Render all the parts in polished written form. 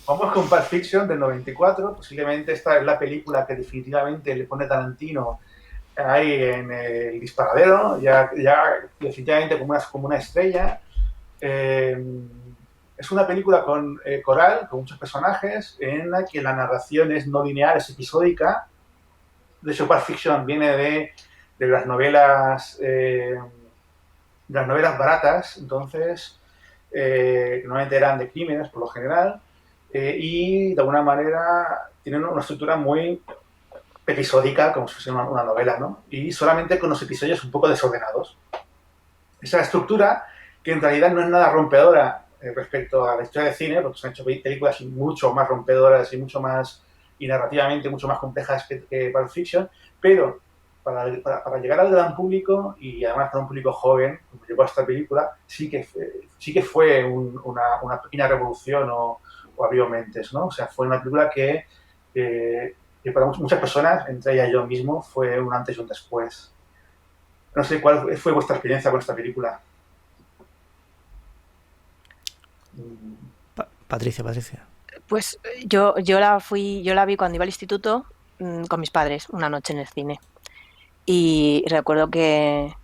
vamos con Pulp Fiction del 94. Posiblemente esta es la película que definitivamente le pone Tarantino ahí en el disparadero, ya definitivamente como una estrella. Eh, es una película con coral, con muchos personajes, en la que la narración es no lineal, es episódica. De hecho, Pulp Fiction viene de de las novelas baratas, entonces, que normalmente eran de crímenes por lo general, y de alguna manera tienen una estructura muy episódica, como si fuese una novela, ¿no? Y solamente con los episodios un poco desordenados. Esa estructura, que en realidad no es nada rompedora respecto a la historia del cine, porque se han hecho películas mucho más rompedoras y mucho más, y narrativamente mucho más complejas que Pulp Fiction, pero para llegar al gran público y además para un público joven, como llegó a esta película, sí que fue una pequeña revolución o abrió mentes, ¿no? O sea, fue una película que para muchas personas, entre ellas yo mismo, fue un antes y un después. No sé cuál fue vuestra experiencia con esta película. Patricia, Patricia. Pues yo la vi cuando iba al instituto con mis padres una noche en el cine. Y recuerdo que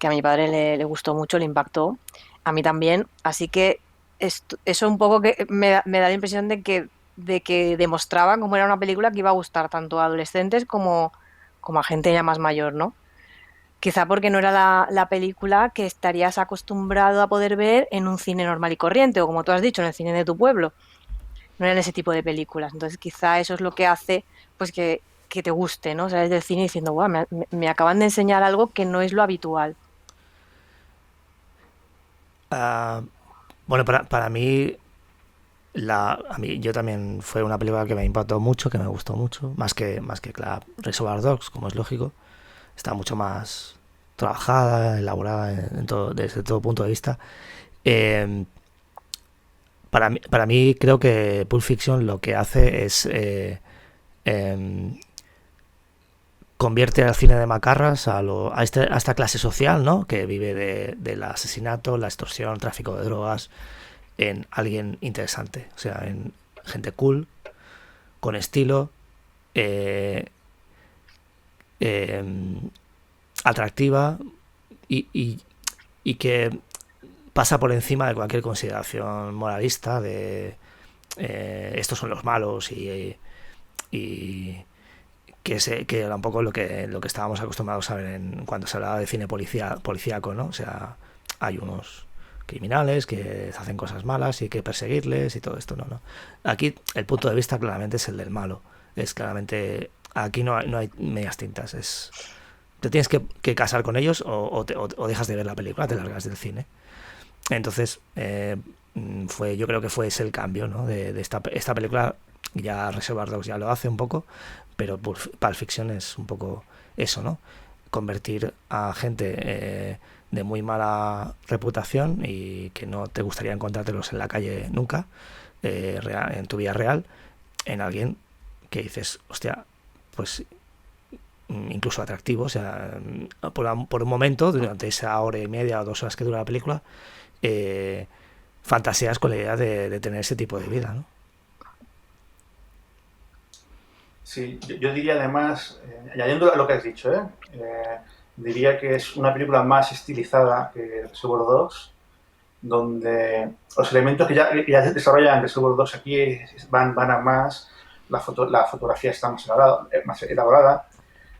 a mi padre le gustó mucho, le impactó, a mí también. Así que eso un poco que me da la impresión de que demostraba cómo era una película que iba a gustar tanto a adolescentes como a gente ya más mayor, ¿no? Quizá porque no era la película que estarías acostumbrado a poder ver en un cine normal y corriente, o como tú has dicho, en el cine de tu pueblo. No eran ese tipo de películas. Entonces, quizá eso es lo que hace pues que te guste, ¿no? Sales del cine diciendo, guau, me acaban de enseñar algo que no es lo habitual. Ah, bueno, para mí, a mí, yo también fue una película que me impactó mucho, que me gustó mucho, más que la Reservoir Dogs, como es lógico. Está mucho más trabajada, elaborada desde todo punto de vista. Eh, para mí creo que Pulp Fiction lo que hace es eh, convierte al cine de macarras a esta clase social, ¿no? Que vive del asesinato, la extorsión, tráfico de drogas, en alguien interesante. O sea, en gente cool, con estilo, eh, eh, atractiva y, y, y que pasa por encima de cualquier consideración moralista de estos son los malos y que era un poco lo que estábamos acostumbrados a ver cuando se hablaba de cine policíaco, ¿no? O sea, hay unos criminales que hacen cosas malas y hay que perseguirles y todo esto, no. Aquí el punto de vista claramente es el del malo. Es claramente, aquí no hay medias tintas, te tienes que casar con ellos o dejas de ver la película, te largas del cine. Entonces, yo creo que fue ese el cambio, ¿no? De esta película. Ya Reservoir Dogs ya lo hace un poco, pero Pulp Fiction es un poco eso, ¿no? Convertir a gente de muy mala reputación y que no te gustaría encontrártelos en la calle nunca, en tu vida real, en alguien que dices, hostia, pues incluso atractivo, o sea, por un momento, durante esa hora y media o 2 horas que dura la película, eh, fantaseas con la idea de tener ese tipo de vida, ¿no? Sí, yo diría además, añadiendo a lo que has dicho, diría que es una película más estilizada que Reservoir Dogs, donde los elementos que ya se desarrollan en Reservoir Dogs aquí van a más, la fotografía está más elaborada,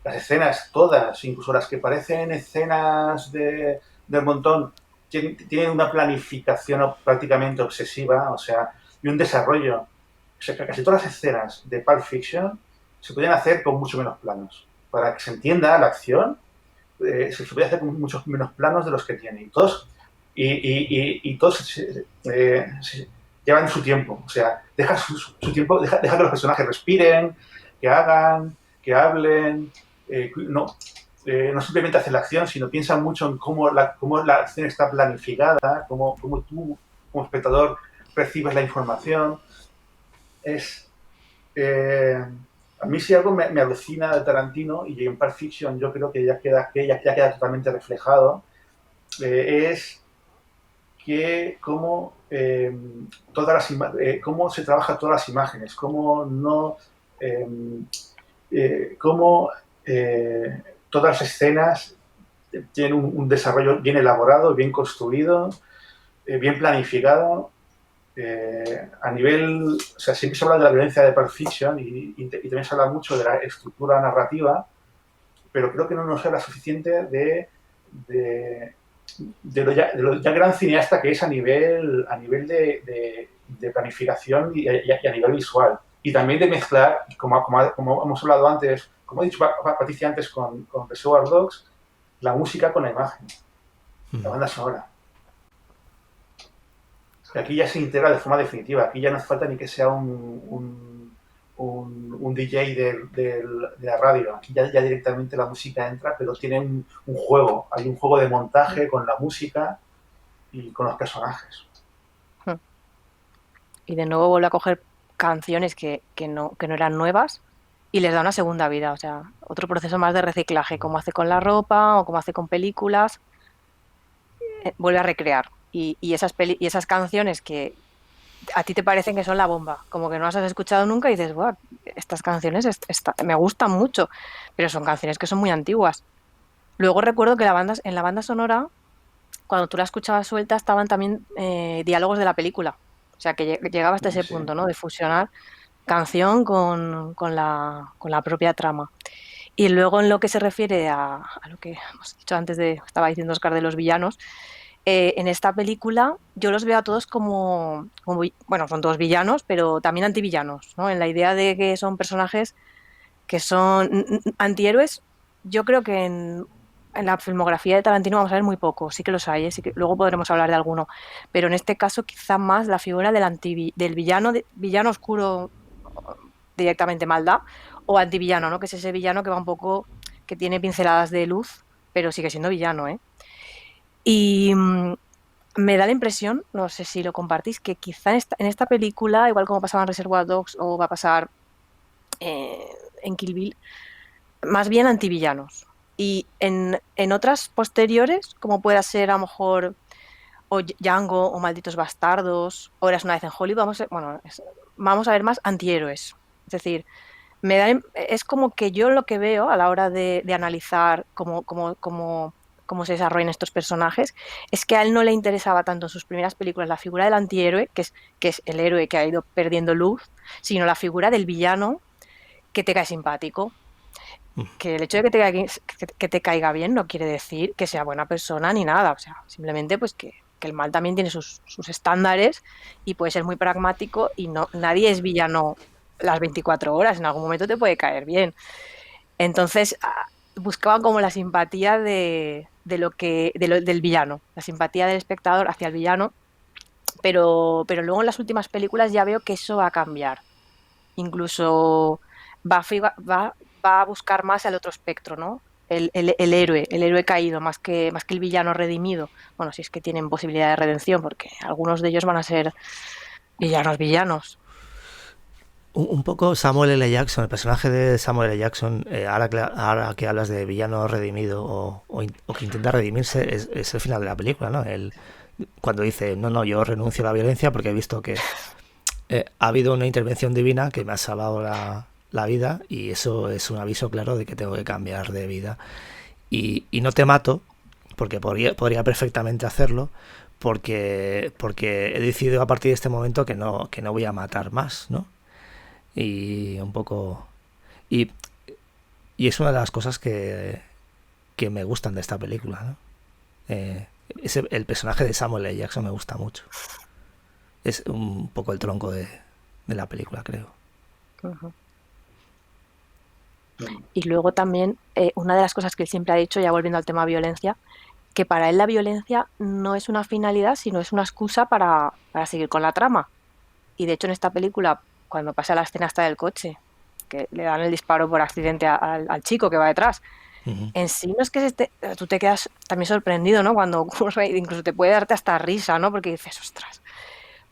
las escenas todas, incluso las que parecen escenas del montón, tienen una planificación prácticamente obsesiva, o sea, y un desarrollo. O sea, que casi todas las escenas de Pulp Fiction se podían hacer con mucho menos planos. Para que se entienda la acción, se podía hacer con muchos menos planos de los que tiene. Y todos llevan su tiempo. O sea, deja su tiempo, deja que los personajes respiren, que hagan, que hablen. No simplemente hacen la acción, sino piensan mucho en cómo la acción está planificada, cómo tú, como espectador, recibes la información. Es, eh, a mí si algo me alucina de Tarantino, y en Pulp Fiction yo creo que ya queda totalmente reflejado, es cómo, cómo se trabaja todas las imágenes, cómo no, eh, cómo todas las escenas tienen un desarrollo bien elaborado, bien construido, bien planificado. A nivel, o sea, siempre se habla de la violencia de Pulp Fiction y también se habla mucho de la estructura narrativa, pero creo que no nos habla suficiente de lo ya gran cineasta que es a nivel de planificación y a nivel visual. Y también de mezclar, como hemos hablado antes, como ha dicho Patricia antes con Reservoir Dogs, la música con la imagen, la banda sonora. Aquí ya se integra de forma definitiva, aquí ya no hace falta ni que sea un DJ de la radio, aquí ya directamente la música entra, pero tiene un juego, hay un juego de montaje con la música y con los personajes. Y de nuevo vuelve a coger canciones que no eran nuevas y les da una segunda vida, o sea, otro proceso más de reciclaje, como hace con la ropa o como hace con películas, vuelve a recrear. Y esas canciones que a ti te parecen que son la bomba, como que no las has escuchado nunca y dices, wow, estas canciones me gustan mucho, pero son canciones que son muy antiguas. Luego recuerdo que en la banda sonora, cuando tú la escuchabas suelta, estaban también diálogos de la película. O sea, que llegaba hasta ese punto, ¿no? De fusionar canción con la propia trama. Y luego en lo que se refiere a lo que hemos dicho antes estaba diciendo Oscar de los villanos, en esta película yo los veo a todos bueno, son todos villanos, pero también antivillanos, ¿no? En la idea de que son personajes que son antihéroes. Yo creo que en la filmografía de Tarantino vamos a ver muy poco, sí que los hay, sí que luego podremos hablar de alguno, pero en este caso quizá más la figura del villano, villano oscuro, directamente maldad, o antivillano, ¿no? Que es ese villano que va un poco, que tiene pinceladas de luz, pero sigue siendo villano, ¿eh? Y me da la impresión, no sé si lo compartís, que quizá en esta película, igual como pasaba en Reservoir Dogs o va a pasar en Kill Bill, más bien antivillanos. Y en otras posteriores, como pueda ser a lo mejor o Django o Malditos Bastardos o Eras una vez en Hollywood, vamos a ver más antihéroes. Es decir, es como que yo lo que veo a la hora de analizar cómo se desarrollan estos personajes es que a él no le interesaba tanto en sus primeras películas la figura del antihéroe, que es el héroe que ha ido perdiendo luz, sino la figura del villano que te cae simpático. Que el hecho de que te caiga bien no quiere decir que sea buena persona ni nada, o sea, simplemente pues que el mal también tiene sus estándares y puede ser muy pragmático y nadie es villano las 24 horas, en algún momento te puede caer bien. Entonces buscaba como la simpatía del villano, la simpatía del espectador hacia el villano, pero luego en las últimas películas ya veo que eso va a cambiar. Incluso va a buscar más al otro espectro, ¿no? El héroe caído, más que el villano redimido. Bueno, si es que tienen posibilidad de redención, porque algunos de ellos van a ser villanos. Un poco Samuel L. Jackson, el personaje de Samuel L. Jackson, ahora que hablas de villano redimido o que intenta redimirse, es el final de la película, ¿no? Cuando dice, no, yo renuncio a la violencia porque he visto que ha habido una intervención divina que me ha salvado la vida y eso es un aviso claro de que tengo que cambiar de vida. Y no te mato, porque podría perfectamente hacerlo, porque he decidido a partir de este momento que no voy a matar más, ¿no? Y un poco... Y es una de las cosas que me gustan de esta película, ¿no? El personaje de Samuel L. Jackson me gusta mucho. Es un poco el tronco de la película, creo. Uh-huh. Y luego también, una de las cosas que él siempre ha dicho, ya volviendo al tema violencia, que para él la violencia no es una finalidad, sino es una excusa para seguir con la trama. Y de hecho en esta película, cuando pasa la escena hasta del coche, que le dan el disparo por accidente al chico que va detrás, uh-huh. En sí no es que tú te quedas también sorprendido, ¿no? Cuando incluso te puede darte hasta risa, ¿no? Porque dices, ostras.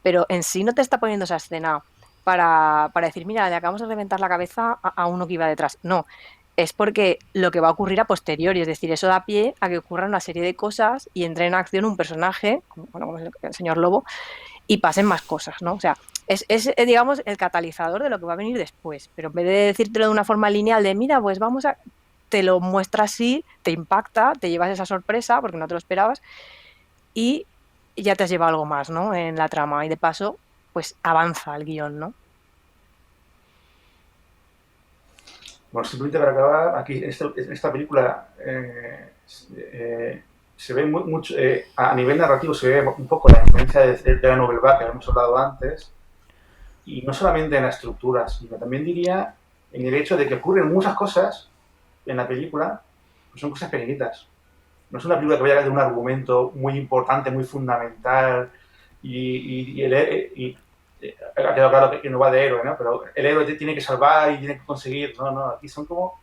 Pero en sí no te está poniendo esa escena para decir, mira, le acabamos de reventar la cabeza a uno que iba detrás. No, es porque lo que va a ocurrir a posteriori, es decir, eso da pie a que ocurra una serie de cosas y entre en acción un personaje, bueno, como es el señor Lobo, y pasen más cosas, ¿no? O sea, digamos, el catalizador de lo que va a venir después, pero en vez de decírtelo de una forma lineal de, mira, pues vamos a... te lo muestra así, te impacta, te llevas esa sorpresa porque no te lo esperabas y ya te has llevado algo más, ¿no? En la trama y de paso, pues avanza el guión, ¿no? Bueno, simplemente para acabar, aquí en esta película se ve mucho, a nivel narrativo se ve un poco la influencia de la Nouvelle Vague que hemos hablado antes, y no solamente en la estructura, sino también diría en el hecho de que ocurren muchas cosas en la película, pues son cosas pequeñitas. No es una película que vaya de un argumento muy importante, muy fundamental, y ha quedado claro que no va de héroe, ¿no? Pero el héroe te tiene que salvar y tiene que conseguir. No, no, aquí son como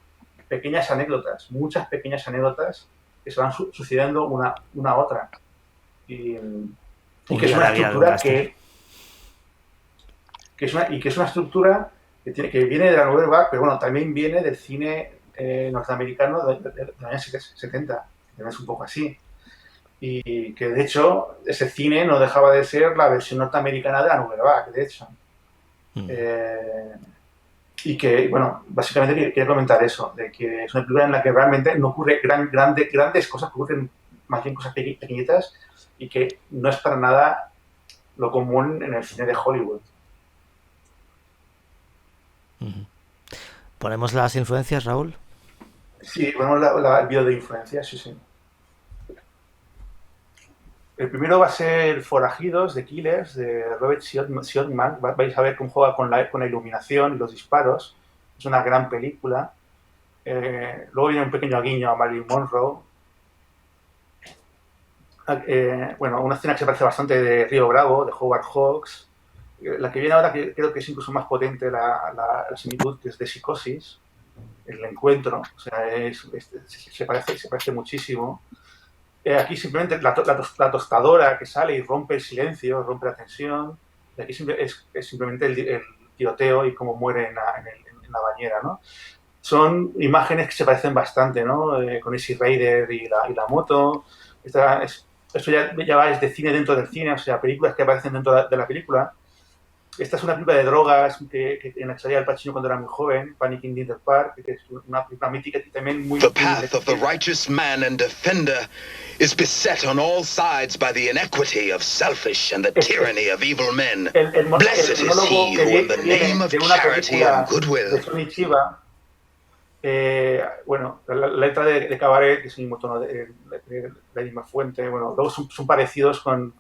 pequeñas anécdotas, muchas pequeñas anécdotas que se van sucediendo una a otra. Y que es una estructura que es una estructura que viene de la Nouvelle Vague, pero bueno, también viene del cine norteamericano de los años 70, que es un poco así. Y que de hecho ese cine no dejaba de ser la versión norteamericana de la Nouvelle Vague, de hecho. Y que, bueno, básicamente quería comentar eso, de que es una película en la que realmente no ocurre grandes cosas, ocurren más bien cosas pequeñitas y que no es para nada lo común en el cine de Hollywood. ¿Ponemos las influencias, Raúl? Sí, ponemos el vídeo de influencias, sí, sí. El primero va a ser Forajidos, de Killers, de Robert Siodmak. Vais a ver cómo juega con la iluminación y los disparos. Es una gran película. Luego viene un pequeño guiño a Marilyn Monroe. Bueno, una escena que se parece bastante de Río Bravo, de Howard Hawks. La que viene ahora, que creo que es incluso más potente la similitud, que es de Psicosis, el encuentro. O sea, se parece muchísimo. Aquí simplemente la tostadora que sale y rompe el silencio, rompe la tensión. Y aquí es simplemente el tiroteo y cómo muere en la bañera, ¿no? Son imágenes que se parecen bastante, ¿no? Con Easy Rider y la moto. Esto ya va de cine dentro del cine, o sea, películas que aparecen dentro de la película. Esta es una película de drogas en la que salía Al Pacino cuando era muy joven, Panic in Dinner Park, que es una película mítica y también muy... The path of the righteous man and defender is beset on all sides by the inequity of selfish and the tyranny of evil men. Blessed is he who in the name of charity and goodwill... De Sonny Chiba, bueno, la letra de Cabaret, que es el mismo tono de la misma fuente, bueno, luego son parecidos con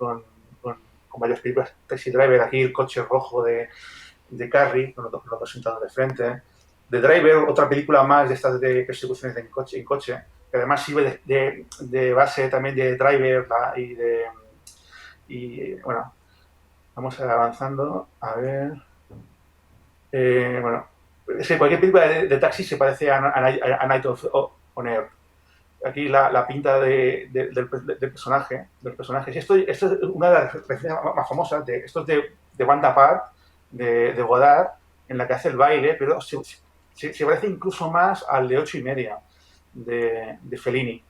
varias películas. Taxi Driver, aquí el coche rojo de Carrie, con los dos sentados de frente. The Driver, otra película más de estas de persecuciones en coche, que además sirve de base también de Driver y bueno, vamos avanzando, a ver. Bueno, es que cualquier película de taxi se parece a Night on Earth. Aquí la pinta del personaje. Esto es una de las referencias más famosas. Esto es de Banda Apart, de Godard, en la que hace el baile, pero se parece incluso más al de 8:30 de Fellini.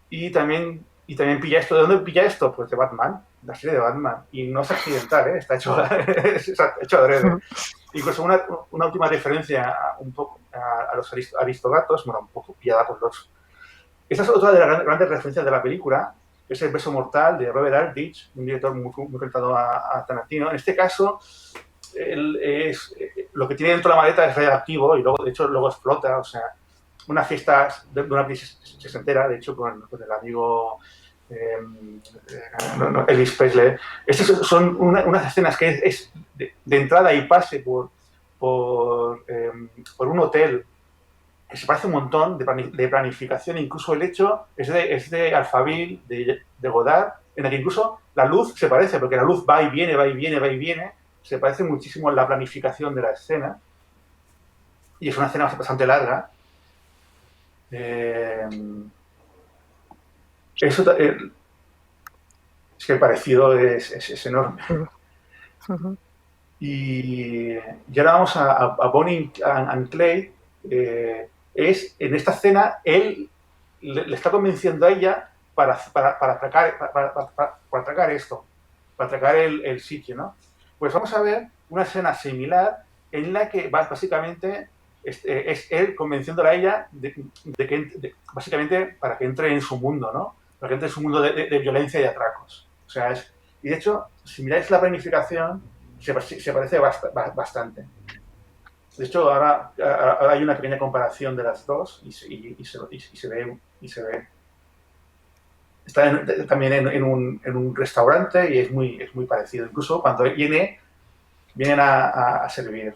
Y también pilla esto. ¿De dónde pilla esto? Pues de Batman, la serie de Batman. Y no es accidental, está hecho adrede. Incluso una última referencia un poco a los Aristogatos, bueno, un poco pillada por los... Esta es otra de las grandes referencias de la película, que es El beso mortal de Robert Aldrich, un director muy conectado a Tarantino. En este caso, lo que tiene dentro de la maleta es radioactivo y luego, de hecho, luego explota. O sea, una fiesta de una crisis sesentera, de hecho, con el amigo Elvis Presley. Estas son unas escenas que es de entrada y pase por un hotel que se parece un montón de planificación. Incluso el hecho es de Alphaville, de Godard, en el que incluso la luz se parece, porque la luz va y viene, va y viene, va y viene. Se parece muchísimo en la planificación de la escena. Y es una escena bastante larga. Es que el parecido es enorme. Y ahora vamos a Bonnie and Clyde, en esta escena, él le está convenciendo a ella para atracar esto, para atracar el sitio, ¿no? Pues vamos a ver una escena similar en la que básicamente es él convenciéndola a ella básicamente para que entre en su mundo, ¿no? Para que entre en su mundo de violencia y de atracos. O sea, y de hecho, si miráis la planificación, se parece bastante. De hecho, ahora hay una pequeña comparación de las dos y se ve. Está también en un restaurante y es muy parecido. Incluso cuando vienen a servir.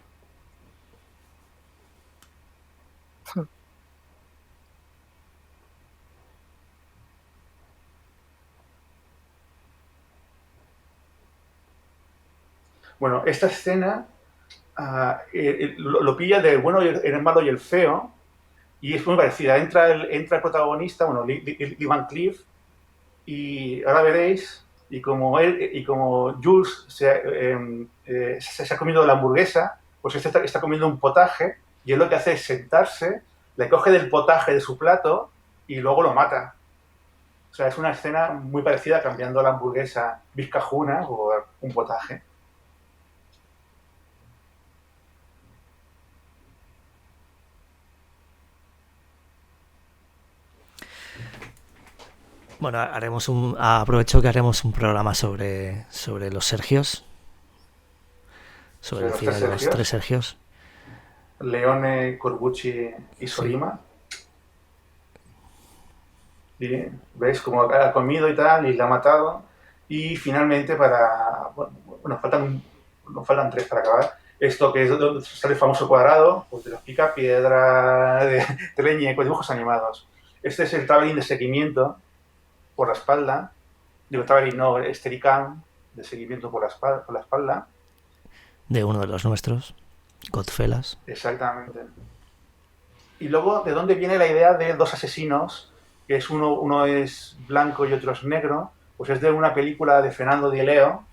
Bueno, esta escena lo pilla del bueno, el malo y el feo, y es muy parecida. Entra el protagonista, bueno, Lee Van Cleef, y ahora veréis, y como Jules se ha comido la hamburguesa, pues está comiendo un potaje, y él lo que hace es sentarse, le coge del potaje de su plato y luego lo mata. O sea, es una escena muy parecida, cambiando la hamburguesa vizcajuna por un potaje. Bueno, aprovecho que haremos un programa sobre los Sergios. Sobre el cine de los tres Sergios. Leone, Corbucci y Sollima. Sí. Y ves cómo ha comido y tal, y la ha matado. Y finalmente nos faltan 3 para acabar. Esto que es donde sale el famoso cuadrado, pues de los picapiedra, de leña, con dibujos animados. Este es el traveling de seguimiento por la espalda. Digo, traveling no, Steadicam de seguimiento por la espalda. De uno de los nuestros, Godfellas. Exactamente. Y luego, ¿de dónde viene la idea de 2 asesinos? Que es uno es blanco y otro es negro. Pues es de una película de Fernando Di Leo,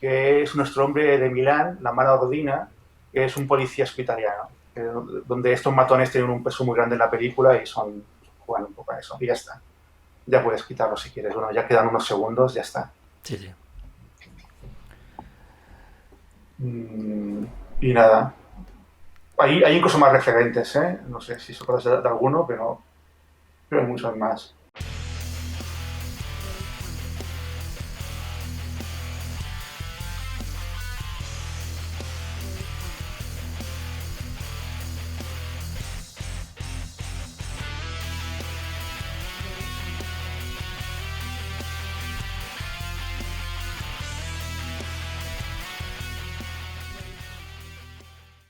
que es Nuestro hombre de Milán, La mala ordina, que es un policía hospitaliano, donde estos matones tienen un peso muy grande en la película y juegan un poco a eso. Y ya está. Ya puedes quitarlo si quieres. Bueno, ya quedan unos segundos, ya está. Sí, sí. Y nada. Hay incluso más referentes, ¿eh? No sé si se puede de alguno, pero hay muchos más.